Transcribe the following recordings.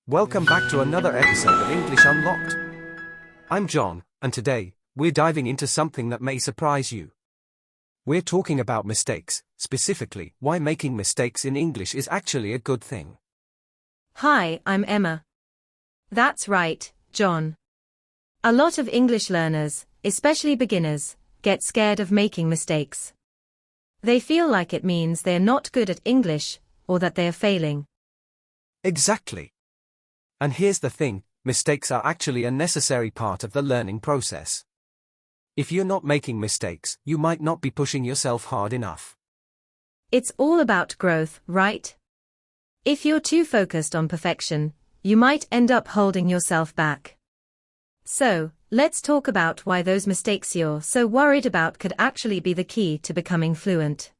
Welcome back to another episode of English Unlocked. I'm John, and today, we're diving into something that may surprise you. We're talking about mistakes, specifically, why making mistakes in English is actually a good thing. Hi, I'm Emma. That's right, John. A lot of English learners, especially beginners, get scared of making mistakes. They feel like it means they're not good at English, or that they're failing. Exactly. And here's the thing, mistakes are actually a necessary part of the learning process. If you're not making mistakes, you might not be pushing yourself hard enough. It's all about growth, right? If you're too focused on perfection, you might end up holding yourself back. So, let's talk about why those mistakes you're so worried about could actually be the key to becoming fluent.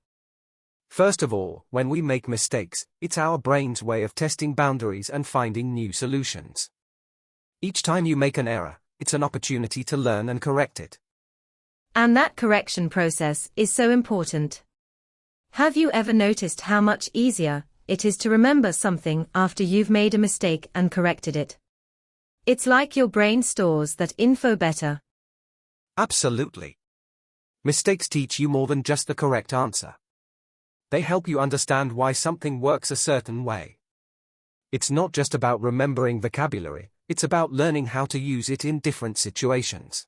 First of all, when we make mistakes, it's our brain's way of testing boundaries and finding new solutions. Each time you make an error, it's an opportunity to learn and correct it. And that correction process is so important. Have you ever noticed how much easier it is to remember something after you've made a mistake and corrected it? It's like your brain stores that info better. Absolutely. Mistakes teach you more than just the correct answer. They help you understand why something works a certain way. It's not just about remembering vocabulary, it's about learning how to use it in different situations.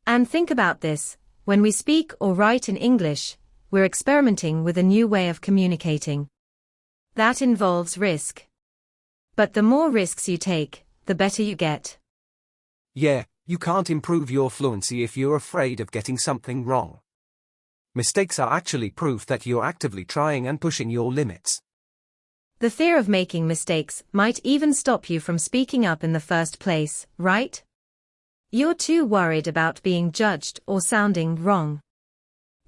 And think about this, when we speak or write in English, we're experimenting with a new way of communicating. That involves risk. But the more risks you take, the better you get. Yeah, you can't improve your fluency if you're afraid of getting something wrong. Mistakes are actually proof that you're actively trying and pushing your limits. The fear of making mistakes might even stop you from speaking up in the first place, right? You're too worried about being judged or sounding wrong.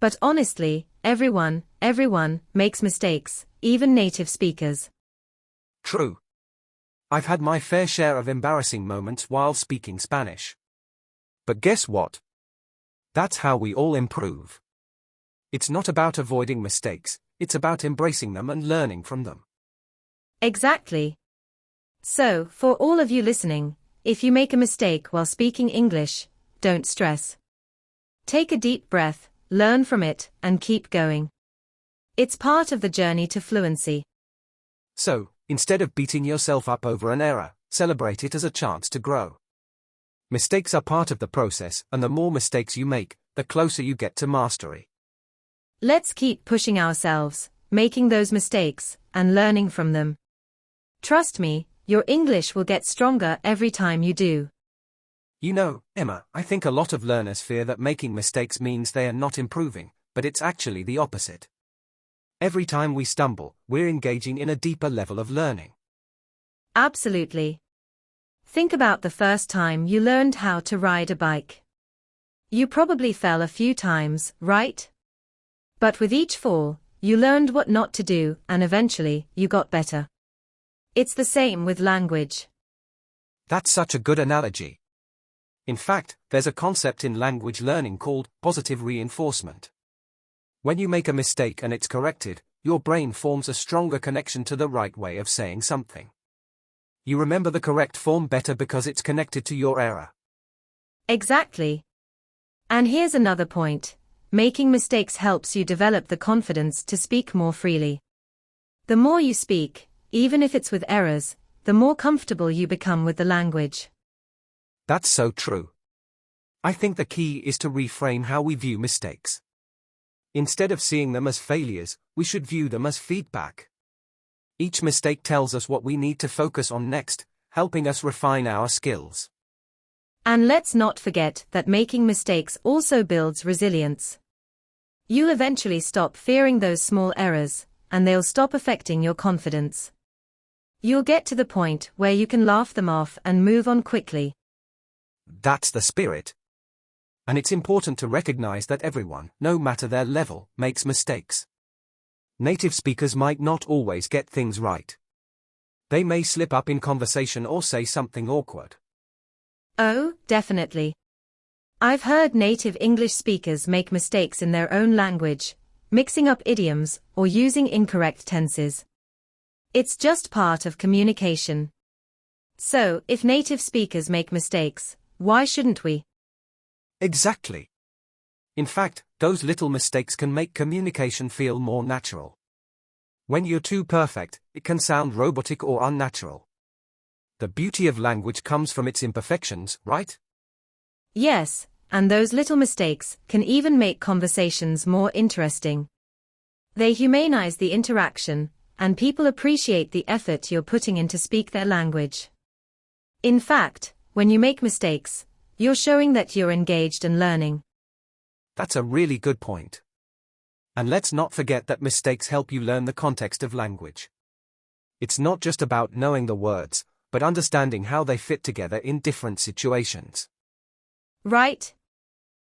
But honestly, everyone makes mistakes, even native speakers. True. I've had my fair share of embarrassing moments while speaking Spanish. But guess what? That's how we all improve. It's not about avoiding mistakes, it's about embracing them and learning from them. Exactly. So, for all of you listening, if you make a mistake while speaking English, don't stress. Take a deep breath, learn from it, and keep going. It's part of the journey to fluency. So, instead of beating yourself up over an error, celebrate it as a chance to grow. Mistakes are part of the process, and the more mistakes you make, the closer you get to mastery. Let's keep pushing ourselves, making those mistakes, and learning from them. Trust me, your English will get stronger every time you do. You know, Emma, I think a lot of learners fear that making mistakes means they are not improving, but it's actually the opposite. Every time we stumble, we're engaging in a deeper level of learning. Absolutely. Think about the first time you learned how to ride a bike. You probably fell a few times, right? But with each fall, you learned what not to do, and eventually, you got better. It's the same with language. That's such a good analogy. In fact, there's a concept in language learning called positive reinforcement. When you make a mistake and it's corrected, your brain forms a stronger connection to the right way of saying something. You remember the correct form better because it's connected to your error. Exactly. And here's another point. Making mistakes helps you develop the confidence to speak more freely. The more you speak, even if it's with errors, the more comfortable you become with the language. That's so true. I think the key is to reframe how we view mistakes. Instead of seeing them as failures, we should view them as feedback. Each mistake tells us what we need to focus on next, helping us refine our skills. And let's not forget that making mistakes also builds resilience. You'll eventually stop fearing those small errors, and they'll stop affecting your confidence. You'll get to the point where you can laugh them off and move on quickly. That's the spirit. And it's important to recognize that everyone, no matter their level, makes mistakes. Native speakers might not always get things right. They may slip up in conversation or say something awkward. Oh, definitely. I've heard native English speakers make mistakes in their own language, mixing up idioms, or using incorrect tenses. It's just part of communication. So, if native speakers make mistakes, why shouldn't we? Exactly. In fact, those little mistakes can make communication feel more natural. When you're too perfect, it can sound robotic or unnatural. The beauty of language comes from its imperfections, right? Yes, and those little mistakes can even make conversations more interesting. They humanize the interaction, and people appreciate the effort you're putting in to speak their language. In fact, when you make mistakes, you're showing that you're engaged and learning. That's a really good point. And let's not forget that mistakes help you learn the context of language. It's not just about knowing the words, but understanding how they fit together in different situations. Right?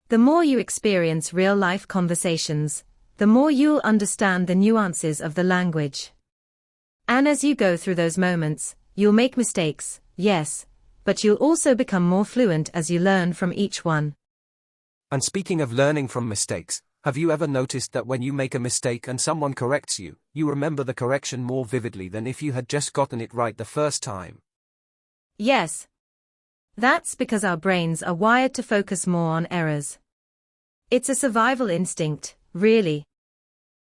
The more you experience real-life conversations, the more you'll understand the nuances of the language. And as you go through those moments, you'll make mistakes, yes, but you'll also become more fluent as you learn from each one. And speaking of learning from mistakes, have you ever noticed that when you make a mistake and someone corrects you, you remember the correction more vividly than if you had just gotten it right the first time? Yes. That's because our brains are wired to focus more on errors. It's a survival instinct, really.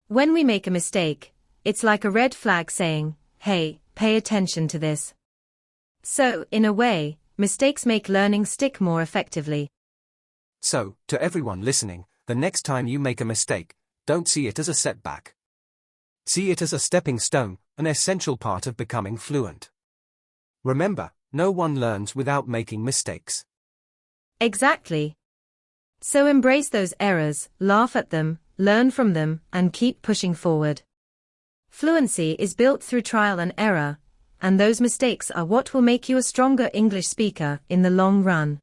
When we make a mistake, it's like a red flag saying, "Hey, pay attention to this." So, in a way, mistakes make learning stick more effectively. So, to everyone listening, the next time you make a mistake, don't see it as a setback. See it as a stepping stone, an essential part of becoming fluent. Remember, no one learns without making mistakes. Exactly. So embrace those errors, laugh at them, learn from them, and keep pushing forward. Fluency is built through trial and error, and those mistakes are what will make you a stronger English speaker in the long run.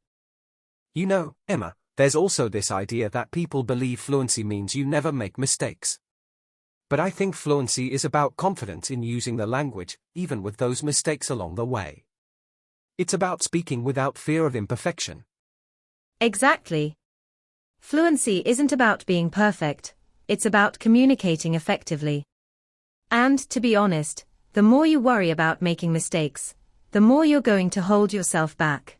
You know, Emma, there's also this idea that people believe fluency means you never make mistakes. But I think fluency is about confidence in using the language, even with those mistakes along the way. It's about speaking without fear of imperfection. Exactly. Fluency isn't about being perfect, it's about communicating effectively. And, to be honest, the more you worry about making mistakes, the more you're going to hold yourself back.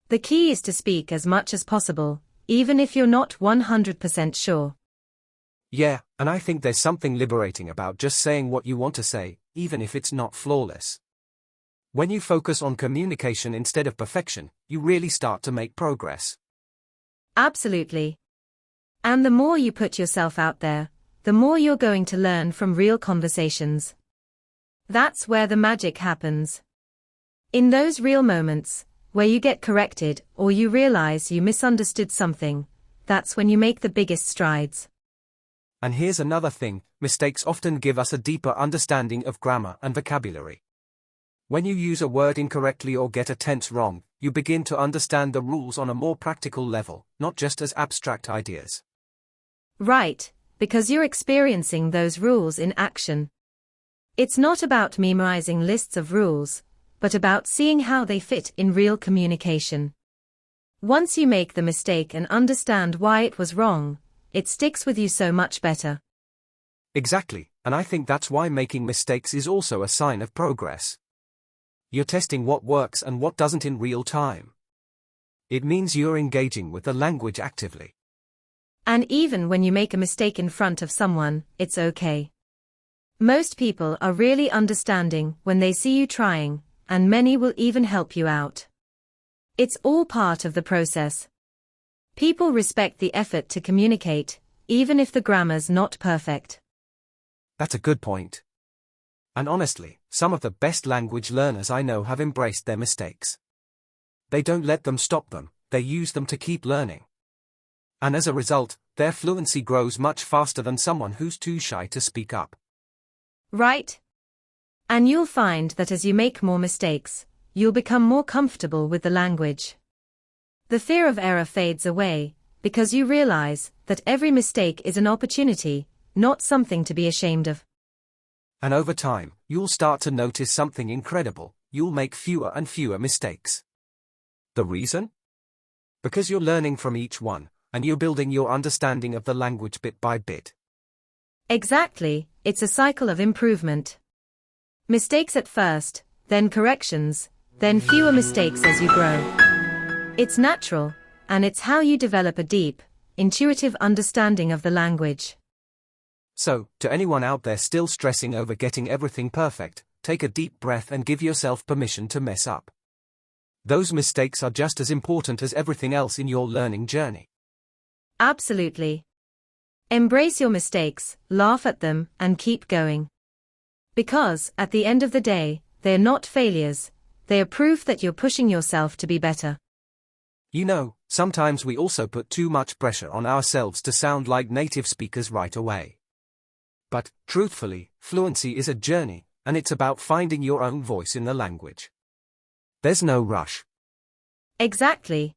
The key is to speak as much as possible, even if you're not 100% sure. Yeah, and I think there's something liberating about just saying what you want to say, even if it's not flawless. When you focus on communication instead of perfection, you really start to make progress. Absolutely. And the more you put yourself out there, the more you're going to learn from real conversations. That's where the magic happens. In those real moments, where you get corrected or you realize you misunderstood something, that's when you make the biggest strides. And here's another thing, mistakes often give us a deeper understanding of grammar and vocabulary. When you use a word incorrectly or get a tense wrong, you begin to understand the rules on a more practical level, not just as abstract ideas. Right, because you're experiencing those rules in action. It's not about memorizing lists of rules, but about seeing how they fit in real communication. Once you make the mistake and understand why it was wrong, it sticks with you so much better. Exactly, and I think that's why making mistakes is also a sign of progress. You're testing what works and what doesn't in real time. It means you're engaging with the language actively. And even when you make a mistake in front of someone, it's okay. Most people are really understanding when they see you trying, and many will even help you out. It's all part of the process. People respect the effort to communicate, even if the grammar's not perfect. That's a good point. And honestly, some of the best language learners I know have embraced their mistakes. They don't let them stop them, they use them to keep learning. And as a result, their fluency grows much faster than someone who's too shy to speak up. Right? And you'll find that as you make more mistakes, you'll become more comfortable with the language. The fear of error fades away, because you realize that every mistake is an opportunity, not something to be ashamed of. And over time, you'll start to notice something incredible, you'll make fewer and fewer mistakes. The reason? Because you're learning from each one, and you're building your understanding of the language bit by bit. Exactly, it's a cycle of improvement. Mistakes at first, then corrections, then fewer mistakes as you grow. It's natural, and it's how you develop a deep, intuitive understanding of the language. So, to anyone out there still stressing over getting everything perfect, take a deep breath and give yourself permission to mess up. Those mistakes are just as important as everything else in your learning journey. Absolutely. Embrace your mistakes, laugh at them, and keep going. Because, at the end of the day, they're not failures, they are proof that you're pushing yourself to be better. You know, sometimes we also put too much pressure on ourselves to sound like native speakers right away. But, truthfully, fluency is a journey, and it's about finding your own voice in the language. There's no rush. Exactly.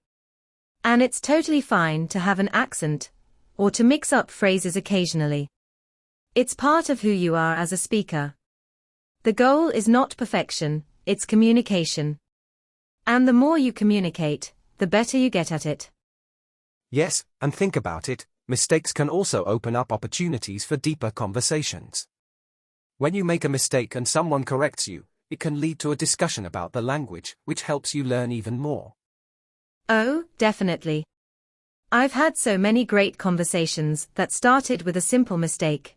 And it's totally fine to have an accent, or to mix up phrases occasionally. It's part of who you are as a speaker. The goal is not perfection, it's communication. And the more you communicate, the better you get at it. Yes, and think about it, mistakes can also open up opportunities for deeper conversations. When you make a mistake and someone corrects you, it can lead to a discussion about the language, which helps you learn even more. Oh, definitely. I've had so many great conversations that started with a simple mistake.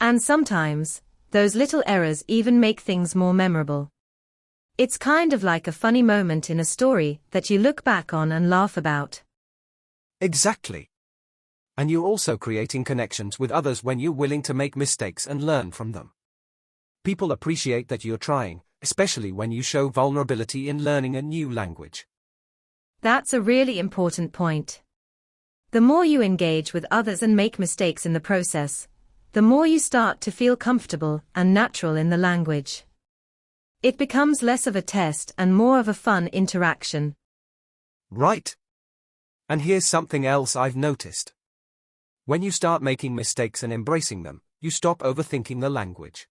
And sometimes, those little errors even make things more memorable. It's kind of like a funny moment in a story that you look back on and laugh about. Exactly. And you're also creating connections with others when you're willing to make mistakes and learn from them. People appreciate that you're trying, especially when you show vulnerability in learning a new language. That's a really important point. The more you engage with others and make mistakes in the process, the more you start to feel comfortable and natural in the language. It becomes less of a test and more of a fun interaction. Right. And here's something else I've noticed. When you start making mistakes and embracing them, you stop overthinking the language.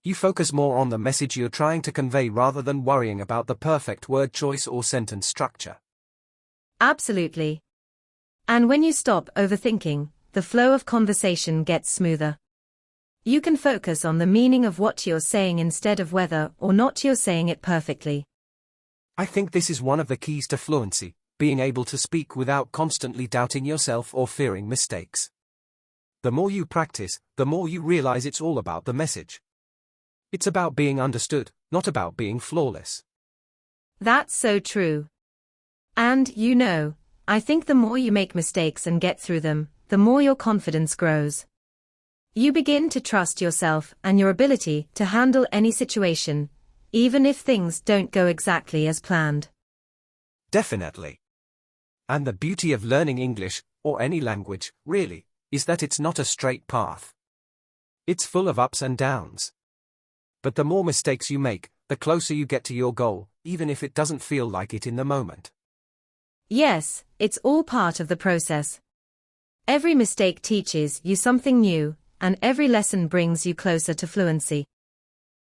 You focus more on the message you're trying to convey rather than worrying about the perfect word choice or sentence structure. Absolutely. And when you stop overthinking, the flow of conversation gets smoother. You can focus on the meaning of what you're saying instead of whether or not you're saying it perfectly. I think this is one of the keys to fluency, being able to speak without constantly doubting yourself or fearing mistakes. The more you practice, the more you realize it's all about the message. It's about being understood, not about being flawless. That's so true. And, I think the more you make mistakes and get through them, the more your confidence grows. You begin to trust yourself and your ability to handle any situation, even if things don't go exactly as planned. Definitely. And the beauty of learning English, or any language, really, is that it's not a straight path. It's full of ups and downs. But the more mistakes you make, the closer you get to your goal, even if it doesn't feel like it in the moment. Yes, it's all part of the process. Every mistake teaches you something new, and every lesson brings you closer to fluency.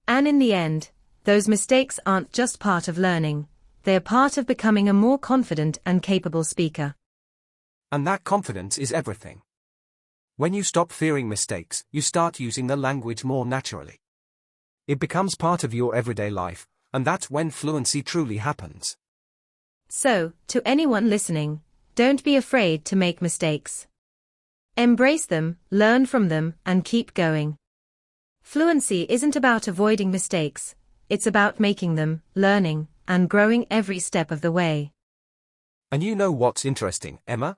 And in the end, those mistakes aren't just part of learning, they're part of becoming a more confident and capable speaker. And that confidence is everything. When you stop fearing mistakes, you start using the language more naturally. It becomes part of your everyday life, and that's when fluency truly happens. So, to anyone listening, don't be afraid to make mistakes. Embrace them, learn from them, and keep going. Fluency isn't about avoiding mistakes, it's about making them, learning, and growing every step of the way. And you know what's interesting, Emma?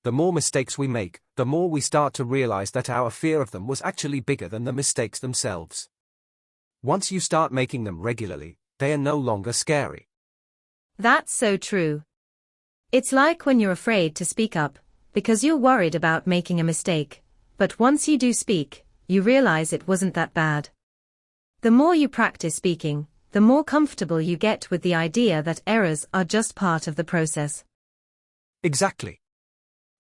The more mistakes we make, the more we start to realize that our fear of them was actually bigger than the mistakes themselves. Once you start making them regularly, they are no longer scary. That's so true. It's like when you're afraid to speak up, because you're worried about making a mistake, but once you do speak, you realize it wasn't that bad. The more you practice speaking, the more comfortable you get with the idea that errors are just part of the process. Exactly.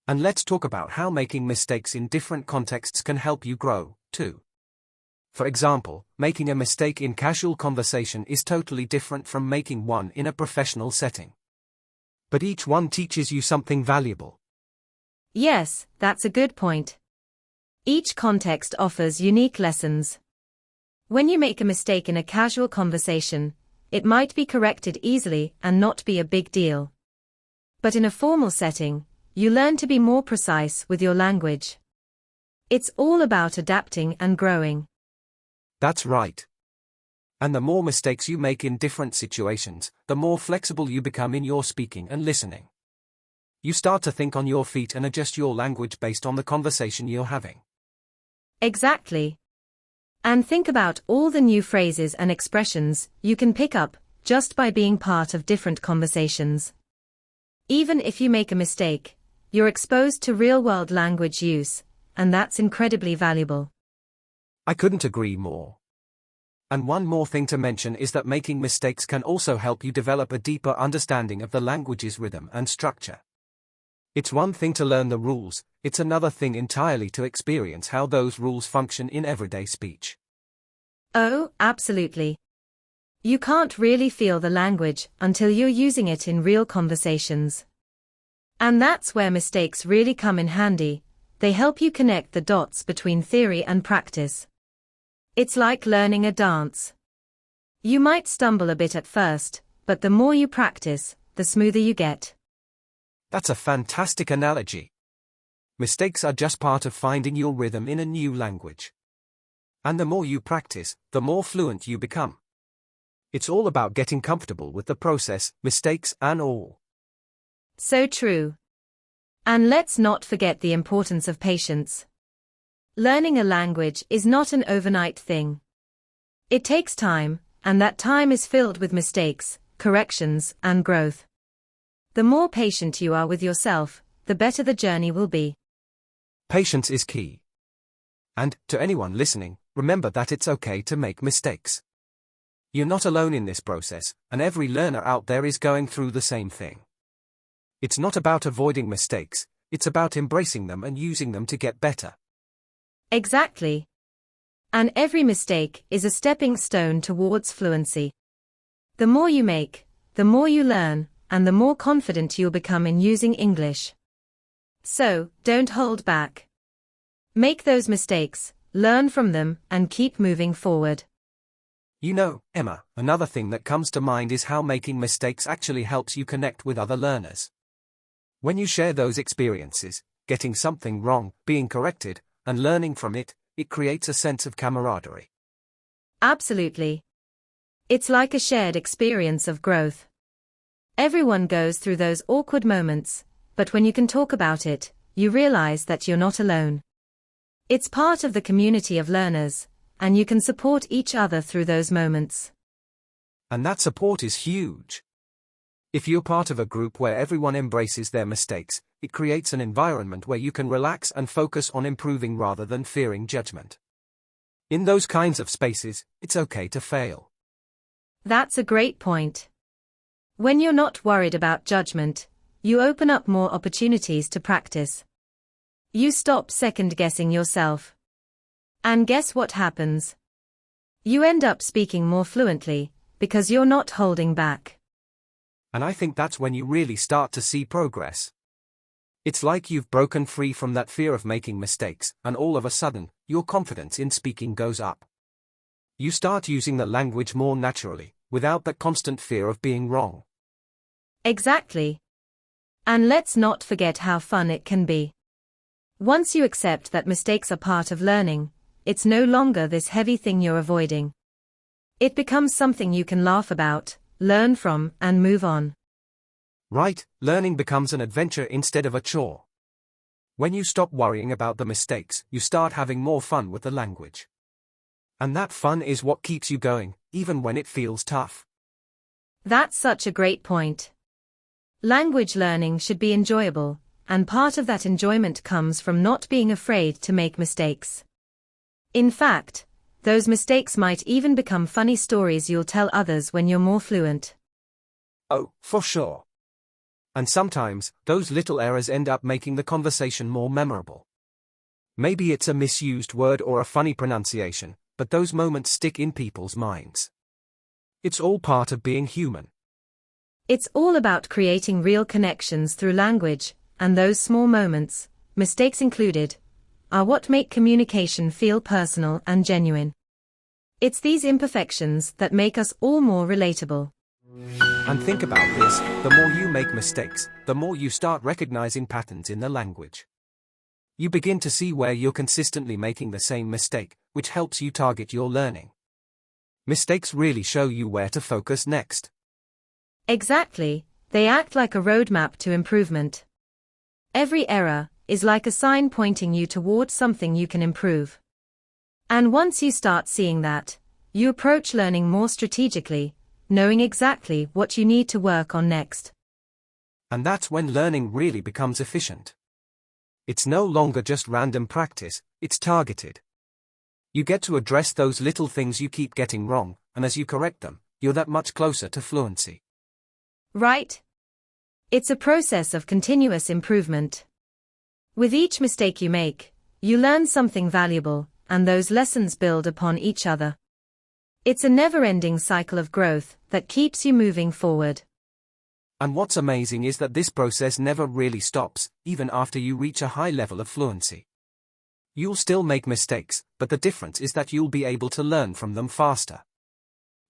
And let's talk about how making mistakes in different contexts can help you grow, too. For example, making a mistake in casual conversation is totally different from making one in a professional setting. But each one teaches you something valuable. Yes, that's a good point. Each context offers unique lessons. When you make a mistake in a casual conversation, it might be corrected easily and not be a big deal. But in a formal setting, you learn to be more precise with your language. It's all about adapting and growing. That's right. And the more mistakes you make in different situations, the more flexible you become in your speaking and listening. You start to think on your feet and adjust your language based on the conversation you're having. Exactly. And think about all the new phrases and expressions you can pick up just by being part of different conversations. Even if you make a mistake, you're exposed to real-world language use, and that's incredibly valuable. I couldn't agree more. And one more thing to mention is that making mistakes can also help you develop a deeper understanding of the language's rhythm and structure. It's one thing to learn the rules, it's another thing entirely to experience how those rules function in everyday speech. Oh, absolutely. You can't really feel the language until you're using it in real conversations. And that's where mistakes really come in handy. They help you connect the dots between theory and practice. It's like learning a dance. You might stumble a bit at first, but the more you practice, the smoother you get. That's a fantastic analogy. Mistakes are just part of finding your rhythm in a new language. And the more you practice, the more fluent you become. It's all about getting comfortable with the process, mistakes and all. So true. And let's not forget the importance of patience. Learning a language is not an overnight thing. It takes time, and that time is filled with mistakes, corrections, and growth. The more patient you are with yourself, the better the journey will be. Patience is key. And, to anyone listening, remember that it's okay to make mistakes. You're not alone in this process, and every learner out there is going through the same thing. It's not about avoiding mistakes, it's about embracing them and using them to get better. Exactly. And every mistake is a stepping stone towards fluency. The more you make, the more you learn, and the more confident you'll become in using English. So, don't hold back. Make those mistakes, learn from them, and keep moving forward. You know, Emma, another thing that comes to mind is how making mistakes actually helps you connect with other learners. When you share those experiences, getting something wrong, being corrected, and learning from it, it creates a sense of camaraderie. Absolutely. It's like a shared experience of growth. Everyone goes through those awkward moments, but when you can talk about it, you realize that you're not alone. It's part of the community of learners, and you can support each other through those moments. And that support is huge. If you're part of a group where everyone embraces their mistakes, it creates an environment where you can relax and focus on improving rather than fearing judgment. In those kinds of spaces, it's okay to fail. That's a great point. When you're not worried about judgment, you open up more opportunities to practice. You stop second-guessing yourself. And guess what happens? You end up speaking more fluently, because you're not holding back. And I think that's when you really start to see progress. It's like you've broken free from that fear of making mistakes, and all of a sudden, your confidence in speaking goes up. You start using the language more naturally, without that constant fear of being wrong. Exactly. And let's not forget how fun it can be. Once you accept that mistakes are part of learning, it's no longer this heavy thing you're avoiding. It becomes something you can laugh about, learn from, and move on. Right, learning becomes an adventure instead of a chore. When you stop worrying about the mistakes, you start having more fun with the language. And that fun is what keeps you going, even when it feels tough. That's such a great point. Language learning should be enjoyable, and part of that enjoyment comes from not being afraid to make mistakes. In fact, those mistakes might even become funny stories you'll tell others when you're more fluent. Oh, for sure. And sometimes, those little errors end up making the conversation more memorable. Maybe it's a misused word or a funny pronunciation, but those moments stick in people's minds. It's all part of being human. It's all about creating real connections through language, and those small moments, mistakes included, are what make communication feel personal and genuine. It's these imperfections that make us all more relatable. And think about this, the more you make mistakes, the more you start recognizing patterns in the language. You begin to see where you're consistently making the same mistake, which helps you target your learning. Mistakes really show you where to focus next. Exactly, they act like a roadmap to improvement. Every error is like a sign pointing you towards something you can improve. And once you start seeing that, you approach learning more strategically, knowing exactly what you need to work on next. And that's when learning really becomes efficient. It's no longer just random practice, it's targeted. You get to address those little things you keep getting wrong, and as you correct them, you're that much closer to fluency. Right? It's a process of continuous improvement. With each mistake you make, you learn something valuable, and those lessons build upon each other. It's a never-ending cycle of growth that keeps you moving forward. And what's amazing is that this process never really stops, even after you reach a high level of fluency. You'll still make mistakes, but the difference is that you'll be able to learn from them faster.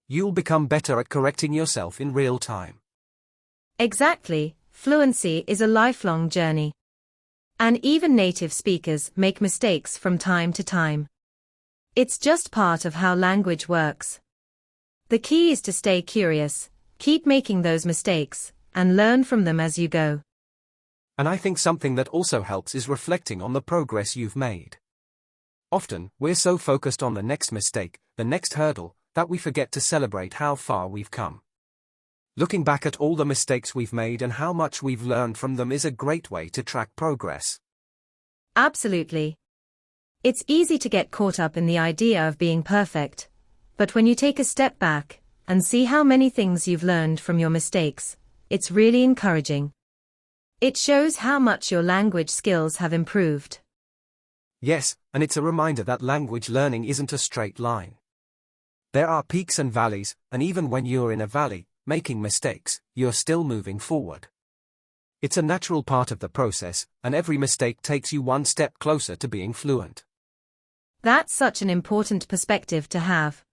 You'll become better at correcting yourself in real time. Exactly, fluency is a lifelong journey. And even native speakers make mistakes from time to time. It's just part of how language works. The key is to stay curious, keep making those mistakes, and learn from them as you go. And I think something that also helps is reflecting on the progress you've made. Often, we're so focused on the next mistake, the next hurdle, that we forget to celebrate how far we've come. Looking back at all the mistakes we've made and how much we've learned from them is a great way to track progress. Absolutely. It's easy to get caught up in the idea of being perfect, but when you take a step back and see how many things you've learned from your mistakes, it's really encouraging. It shows how much your language skills have improved. Yes, and it's a reminder that language learning isn't a straight line. There are peaks and valleys, and even when you're in a valley, making mistakes, you're still moving forward. It's a natural part of the process, and every mistake takes you one step closer to being fluent. That's such an important perspective to have.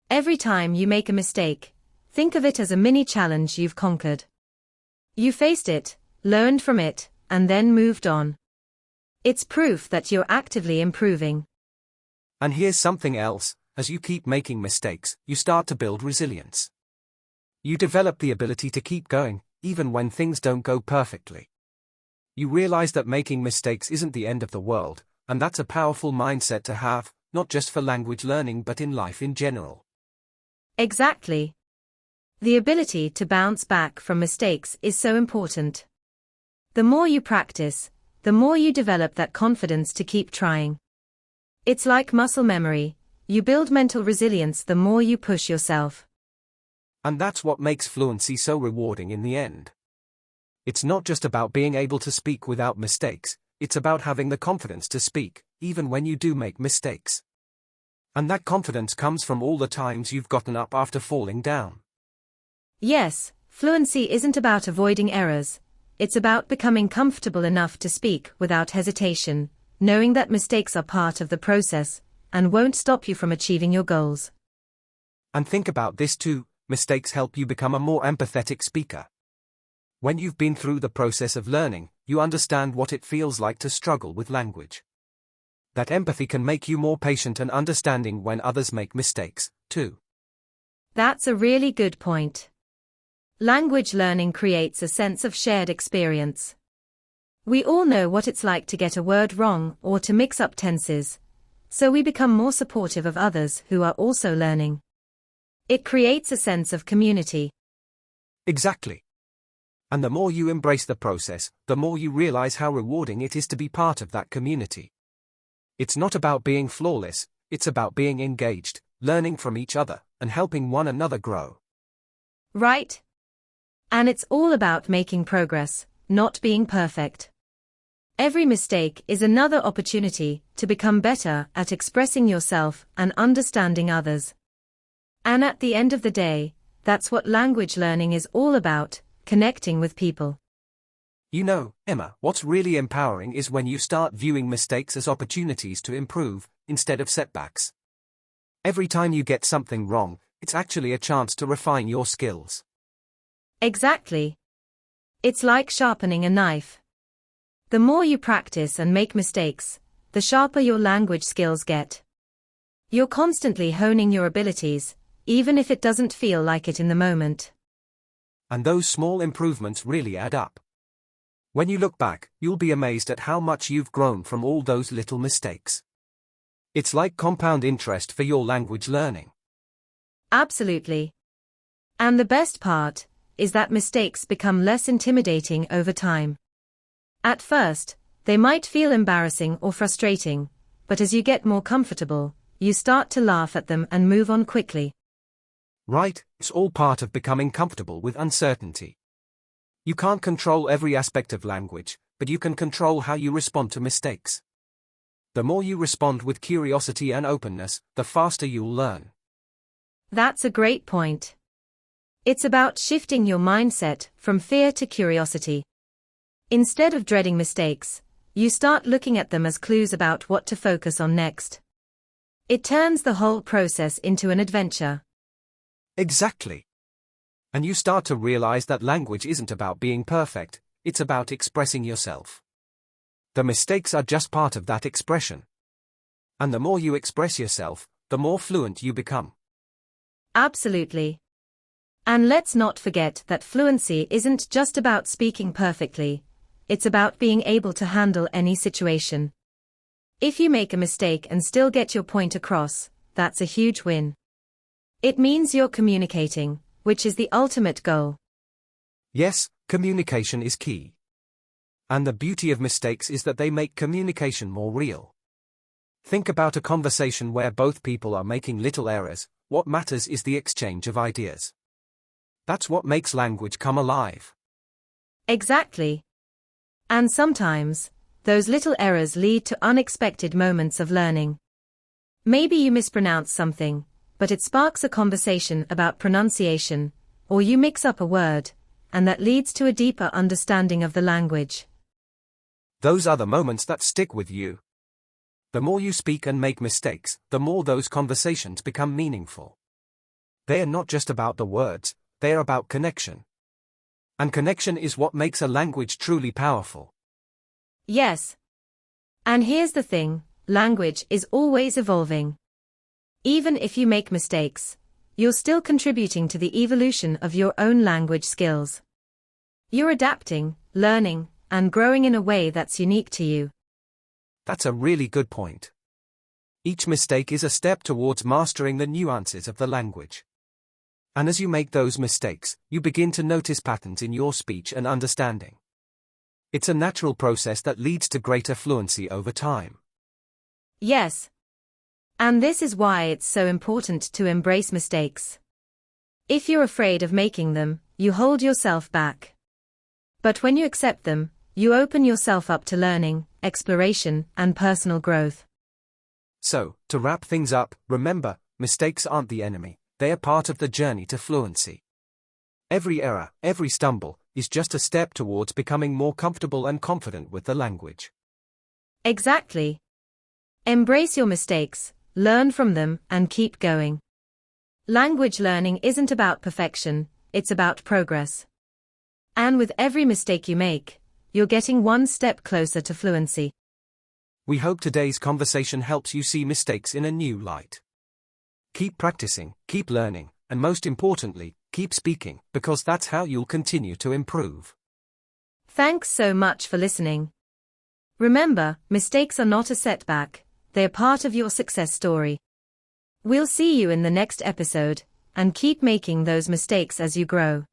Every time you make a mistake, think of it as a mini challenge you've conquered. You faced it, learned from it, and then moved on. It's proof that you're actively improving. And here's something else, as you keep making mistakes, you start to build resilience. You develop the ability to keep going, even when things don't go perfectly. You realize that making mistakes isn't the end of the world, and that's a powerful mindset to have, not just for language learning but in life in general. Exactly. The ability to bounce back from mistakes is so important. The more you practice, the more you develop that confidence to keep trying. It's like muscle memory, you build mental resilience the more you push yourself. And that's what makes fluency so rewarding in the end. It's not just about being able to speak without mistakes, it's about having the confidence to speak, even when you do make mistakes. And that confidence comes from all the times you've gotten up after falling down. Yes, fluency isn't about avoiding errors, it's about becoming comfortable enough to speak without hesitation, knowing that mistakes are part of the process, and won't stop you from achieving your goals. And think about this too. Mistakes help you become a more empathetic speaker. When you've been through the process of learning, you understand what it feels like to struggle with language. That empathy can make you more patient and understanding when others make mistakes, too. That's a really good point. Language learning creates a sense of shared experience. We all know what it's like to get a word wrong or to mix up tenses, so we become more supportive of others who are also learning. It creates a sense of community. Exactly. And the more you embrace the process, the more you realize how rewarding it is to be part of that community. It's not about being flawless, it's about being engaged, learning from each other, and helping one another grow. Right? And it's all about making progress, not being perfect. Every mistake is another opportunity to become better at expressing yourself and understanding others. And at the end of the day, that's what language learning is all about, connecting with people. You know, Emma, what's really empowering is when you start viewing mistakes as opportunities to improve, instead of setbacks. Every time you get something wrong, it's actually a chance to refine your skills. Exactly. It's like sharpening a knife. The more you practice and make mistakes, the sharper your language skills get. You're constantly honing your abilities, even if it doesn't feel like it in the moment. And those small improvements really add up. When you look back, you'll be amazed at how much you've grown from all those little mistakes. It's like compound interest for your language learning. Absolutely. And the best part is that mistakes become less intimidating over time. At first, they might feel embarrassing or frustrating, but as you get more comfortable, you start to laugh at them and move on quickly. Right, it's all part of becoming comfortable with uncertainty. You can't control every aspect of language, but you can control how you respond to mistakes. The more you respond with curiosity and openness, the faster you'll learn. That's a great point. It's about shifting your mindset from fear to curiosity. Instead of dreading mistakes, you start looking at them as clues about what to focus on next. It turns the whole process into an adventure. Exactly. And you start to realize that language isn't about being perfect, it's about expressing yourself. The mistakes are just part of that expression. And the more you express yourself, the more fluent you become. Absolutely. And let's not forget that fluency isn't just about speaking perfectly, it's about being able to handle any situation. If you make a mistake and still get your point across, that's a huge win. It means you're communicating, which is the ultimate goal. Yes, communication is key. And the beauty of mistakes is that they make communication more real. Think about a conversation where both people are making little errors. What matters is the exchange of ideas. That's what makes language come alive. Exactly. And sometimes, those little errors lead to unexpected moments of learning. Maybe you mispronounce something, but it sparks a conversation about pronunciation, or you mix up a word, and that leads to a deeper understanding of the language. Those are the moments that stick with you. The more you speak and make mistakes, the more those conversations become meaningful. They are not just about the words, they are about connection. And connection is what makes a language truly powerful. Yes. And here's the thing, language is always evolving. Even if you make mistakes, you're still contributing to the evolution of your own language skills. You're adapting, learning, and growing in a way that's unique to you. That's a really good point. Each mistake is a step towards mastering the nuances of the language. And as you make those mistakes, you begin to notice patterns in your speech and understanding. It's a natural process that leads to greater fluency over time. Yes. And this is why it's so important to embrace mistakes. If you're afraid of making them, you hold yourself back. But when you accept them, you open yourself up to learning, exploration, and personal growth. So, to wrap things up, remember, mistakes aren't the enemy, they are part of the journey to fluency. Every error, every stumble, is just a step towards becoming more comfortable and confident with the language. Exactly. Embrace your mistakes, learn from them, and keep going. Language learning isn't about perfection, it's about progress. And with every mistake you make, you're getting one step closer to fluency. We hope today's conversation helps you see mistakes in a new light. Keep practicing, keep learning, and most importantly, keep speaking, because that's how you'll continue to improve. Thanks so much for listening. Remember, mistakes are not a setback, they're part of your success story. We'll see you in the next episode, and keep making those mistakes as you grow.